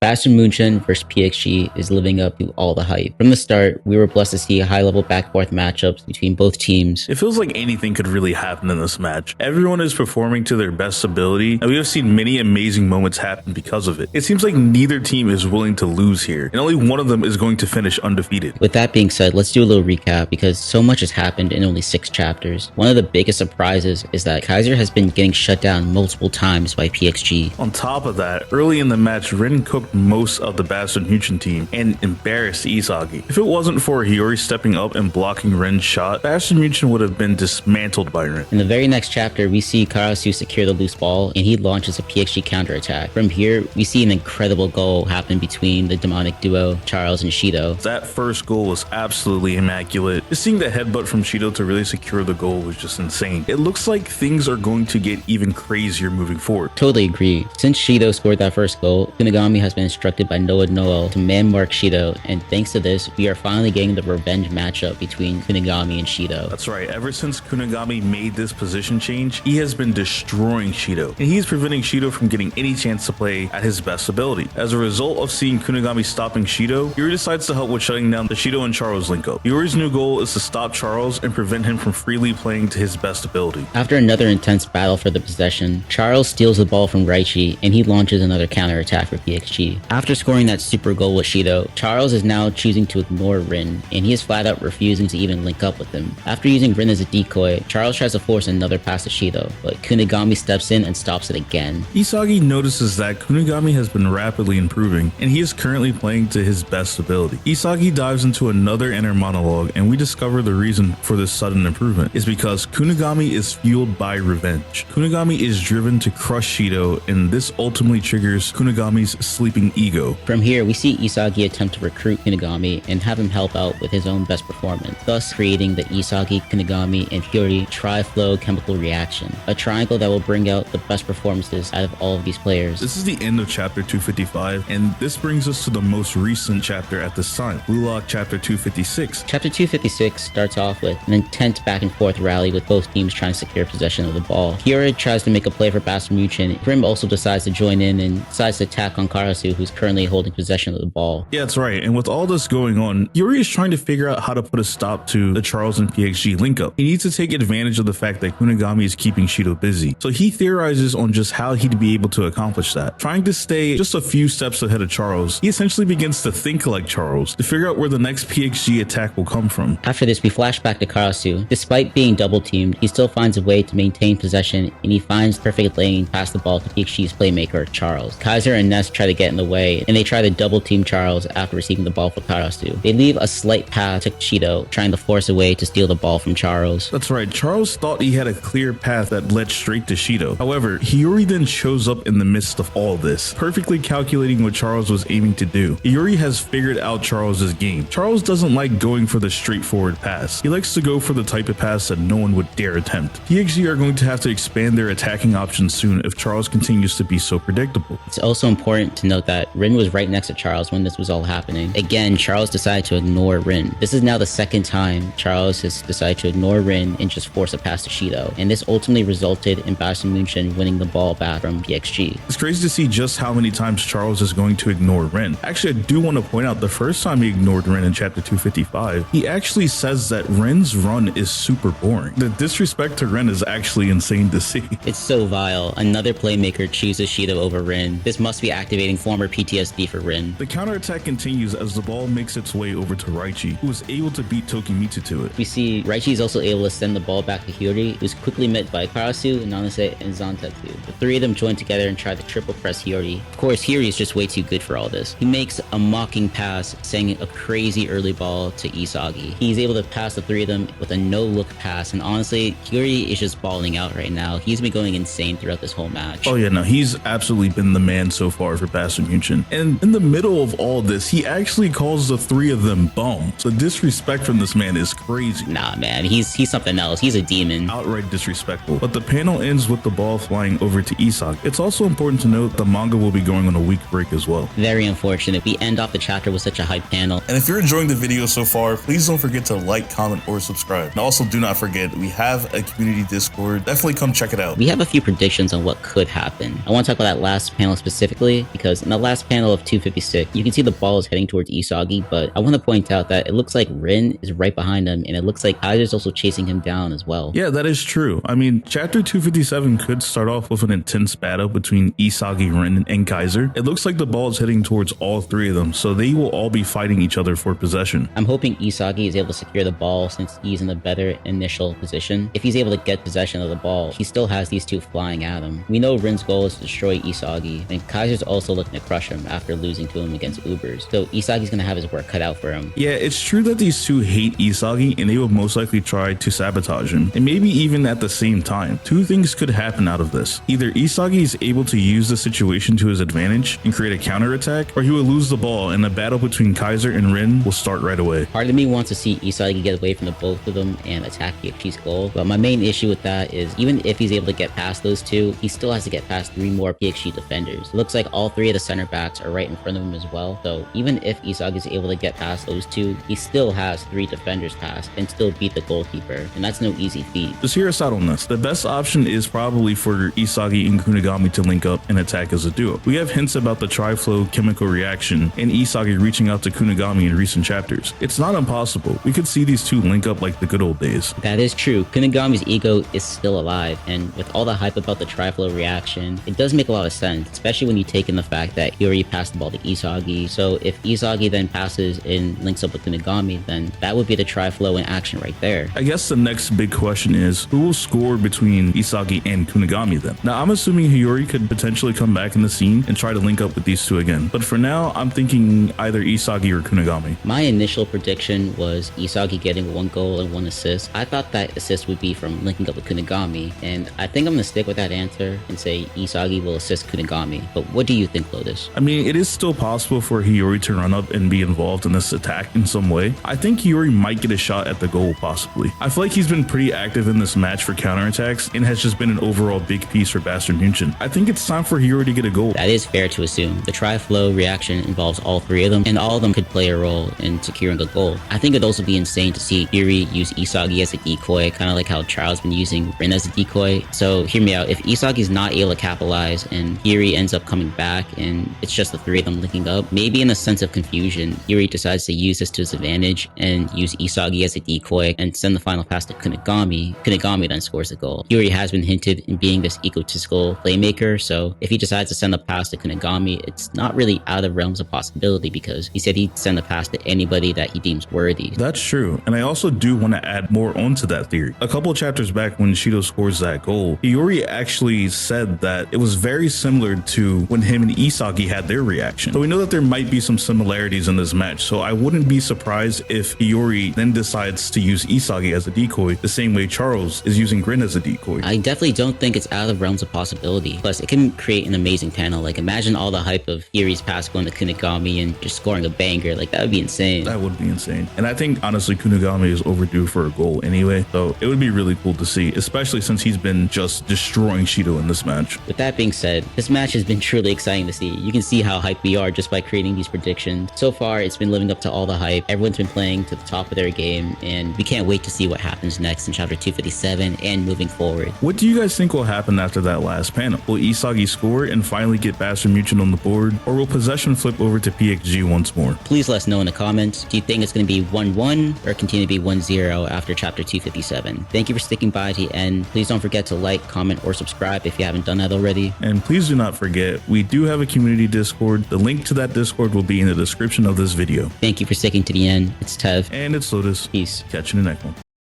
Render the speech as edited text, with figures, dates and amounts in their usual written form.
Bastard Munchen vs PXG is living up to all the hype. From the start, we were blessed to see high-level back-and-forth matchups between both teams. It feels like anything could really happen in this match. Everyone is performing to their best ability, and we have seen many amazing moments happen because of it. It seems like neither team is willing to lose here, and only one of them is going to finish undefeated. With that being said, let's do a little recap because so much has happened in only 6 chapters. One of the biggest surprises is that Kaiser has been getting shut down multiple times by PXG. On top of that, early in the match, Rin cooked most of the Bastard Munchen team and embarrassed Isagi. If it wasn't for Hiori stepping up and blocking Rin's shot, Bastard Munchen would have been dismantled by Rin. In the very next chapter, we see Karasu secure the loose ball and he launches a PXG counterattack. From here, we see an incredible goal happen between the demonic duo, Charles and Shidou. That first goal was absolutely immaculate. Just seeing the headbutt from Shidou to really secure the goal was just insane. It looks like things are going to get even crazier moving forward. Totally agree. Since Shidou scored that first goal, Kunigami has been instructed by Noel to man-mark Shidou, and thanks to this, we are finally getting the revenge matchup between Kunigami and Shidou. That's right, ever since Kunigami made this position change, he has been destroying Shidou, and he's preventing Shidou from getting any chance to play at his best ability. As a result of seeing Kunigami stopping Shidou, Hiori decides to help with shutting down the Shidou and Charles link-up. Hiori's new goal is to stop Charles and prevent him from freely playing to his best ability. After another intense battle for the possession, Charles steals the ball from Raichi and he launches another counterattack for PXG. After scoring that super goal with Shidou, Charles is now choosing to ignore Rin, and he is flat out refusing to even link up with him. After using Rin as a decoy, Charles tries to force another pass to Shidou, but Kunigami steps in and stops it again. Isagi notices that Kunigami has been rapidly improving, and he is currently playing to his best ability. Isagi dives into another inner monologue, and we discover the reason for this sudden improvement is because Kunigami is fueled by revenge. Kunigami is driven to crush Shidou, and this ultimately triggers Kunigami's sleeping ego. From here, we see Isagi attempt to recruit Kunigami and have him help out with his own best performance, thus creating the Isagi, Kunigami, and Hiori tri-flow chemical reaction, a triangle that will bring out the best performances out of all of these players. This is the end of chapter 255, and this brings us to the most recent chapter at this time, Blue Lock chapter 256. Chapter 256 starts off with an intense back and forth rally with both teams trying to secure possession of the ball. Hiori tries to make a play for Bastard Munchen. Grim also decides to join in and decides to attack on Karasu, who's currently holding possession of the ball. Yeah, that's right. And with all this going on, Hiori is trying to figure out how to put a stop to the Charles and PXG link up. He needs to take advantage of the fact that Kunigami is keeping Shidou busy. So he theorizes on just how he'd be able to accomplish that. Trying to stay just a few steps ahead of Charles, he essentially begins to think like Charles to figure out where the next PXG attack will come from. After this, we flash back to Karasu. Despite being double teamed, he still finds a way to maintain possession, and he finds perfect lane past the ball to PXG's playmaker, Charles. Kaiser and Ness try to get in the way, and they try to double team Charles after receiving the ball from Karasu. They leave a slight path to Shidou, trying to force a way to steal the ball from Charles. That's right, Charles thought he had a clear path that led straight to Shidou. However, Hiori then shows up in the midst of all this, perfectly calculating what Charles was aiming to do. Hiori has figured out Charles's game. Charles doesn't like going for the straightforward pass. He likes to go for the type of pass that no one would dare attempt. PXG are going to have to expand their attacking options soon if Charles continues to be so predictable. It's also important to note that Rin was right next to Charles when this was all happening. Again, Charles decided to ignore Rin. This is now the second time Charles has decided to ignore Rin and just force a pass to Shidou, and this ultimately resulted in Bastard Munchen winning the ball back from PXG. It's crazy to see just how many times Charles is going to ignore Rin. Actually, I do want to point out the first time he ignored Rin in chapter 255, he actually says that Rin's run is super boring. The disrespect to Rin is actually insane to see. It's so vile. Another playmaker chooses Shidou over Rin. This must be activating former PTSD for Rin. The counterattack continues as the ball makes its way over to Raichi, who is able to beat Tokimitsu to it. We see Raichi is also able to send the ball back to Hiori, who's quickly met by Karasu, Nanase, and Zantetsu. The three of them join together and try to triple press Hiori. Of course, Hiori is just way too good for all this. He makes a mocking pass, sending a crazy early ball to Isagi. He's able to pass the three of them with a no-look pass, and honestly, Hiori is just balling out right now. He's been going insane throughout this whole match. Oh yeah, no, he's absolutely been the man so far for Bastard Munchen. And in the middle of all this, he actually calls the three of them bums. The disrespect from this man is crazy. Nah, man, he's something else. He's a demon. Outright disrespectful. But the panel ends with the ball flying over to Isagi. It's also important to note the manga will be going on a week break as well. Very unfortunate. We end off the chapter with such a hype panel. And if you're enjoying the video so far, please don't forget to like, comment, or subscribe. And also do not forget, we have a community Discord. Definitely come check it out. We have a few predictions on what could happen. I want to talk about that last panel specifically because In the last panel of 256, you can see the ball is heading towards Isagi, but I want to point out that it looks like Rin is right behind him, and it looks like Kaiser's also chasing him down as well. Yeah, that is true. I mean, chapter 257 could start off with an intense battle between Isagi, Rin, and Kaiser. It looks like the ball is heading towards all three of them, so they will all be fighting each other for possession. I'm hoping Isagi is able to secure the ball since he's in a better initial position. If he's able to get possession of the ball, he still has these two flying at him. We know Rin's goal is to destroy Isagi, and Kaiser's also looking to crush him after losing to him against Ubers, so Isagi's gonna have his work cut out for him. Yeah, it's true that these two hate Isagi, and they will most likely try to sabotage him, and maybe even at the same time. Two things could happen out of this. Either Isagi is able to use the situation to his advantage and create a counterattack, or he will lose the ball and the battle between Kaiser and Rin will start right away. Part of me wants to see Isagi get away from the both of them and attack PXG's goal, but my main issue with that is even if he's able to get past those two, he still has to get past 3 more PXG defenders. It looks like all 3 of the center backs are right in front of him as well, so even if Isagi is able to get past those 2, he still has 3 defenders past and still beat the goalkeeper, and that's no easy feat. Just hear us out on this. The best option is probably for Isagi and Kunigami to link up and attack as a duo. We have hints about the Tri-Flow chemical reaction and Isagi reaching out to Kunigami in recent chapters. It's not impossible. We could see these two link up like the good old days. That is true. Kunigami's ego is still alive, and with all the hype about the Tri-Flow reaction, it does make a lot of sense, especially when you take in the fact that Hiori passed the ball to Isagi. So if Isagi then passes and links up with Kunigami, then that would be the Tri-Flow in action right there. I guess the next big question is, who will score between Isagi and Kunigami then? Now, I'm assuming Hiori could potentially come back in the scene and try to link up with these two again, but for now, I'm thinking either Isagi or Kunigami. My initial prediction was Isagi getting 1 goal and 1 assist. I thought that assist would be from linking up with Kunigami, and I think I'm gonna stick with that answer and say Isagi will assist Kunigami. But what do you think, Lotus? I mean, it is still possible for Hiori to run up and be involved in this attack in some way. I think Hiori might get a shot at the goal, possibly. I feel like he's been pretty active in this match for counterattacks and has just been an overall big piece for Bastard Munchen. I think it's time for Hiori to get a goal. That is fair to assume. The Tri-Flow reaction involves all 3 of them, and all of them could play a role in securing a goal. I think it'd also be insane to see Hiori use Isagi as a decoy, kind of like how Charles been using Rin as a decoy. So hear me out. If Isagi's not able to capitalize and Hiori ends up coming back and it's just the 3 of them linking up, maybe in a sense of confusion, Hiori decides to use this to his advantage and use Isagi as a decoy and send the final pass to Kunigami. Kunigami then scores the goal. Hiori has been hinted in being this egotistical playmaker, so if he decides to send the pass to Kunigami, it's not really out of realms of possibility because he said he'd send the pass to anybody that he deems worthy. That's true, and I also do want to add more onto that theory. A couple chapters back when Shidou scores that goal, Hiori actually said that it was very similar to when him and Isagi had their reaction. So we know that there might be some similarities in this match, so I wouldn't be surprised if Hiori then decides to use Isagi as a decoy the same way Charles is using Rin as a decoy. I definitely don't think it's out of realms of possibility. Plus, it can create an amazing panel. Like, imagine all the hype of Hiori's pass going to Kunigami and just scoring a banger. Like, that would be insane. That would be insane. And I think, honestly, Kunigami is overdue for a goal anyway, so it would be really cool to see, especially since he's been just destroying Shidou in this match. With that being said, this match has been truly exciting to see. You can see how hyped we are just by creating these predictions. So far, it's been living up to all the hype. Everyone's been playing to the top of their game, and we can't wait to see what happens next in chapter 257 and moving forward. What do you guys think will happen after that last panel? Will Isagi score and finally get Bastard Munchen on the board, or will possession flip over to PXG once more? Please let us know in the comments. Do you think it's going to be 1-1 or continue to be 1-0 after chapter 257? Thank you for sticking by to the end. Please don't forget to like, comment, or subscribe if you haven't done that already. And please do not forget, we do have a community Discord. The link to that Discord will be in the description of this video. Thank you for sticking to the end. It's Tev. And it's Lotus. Peace. Catch you in the next one.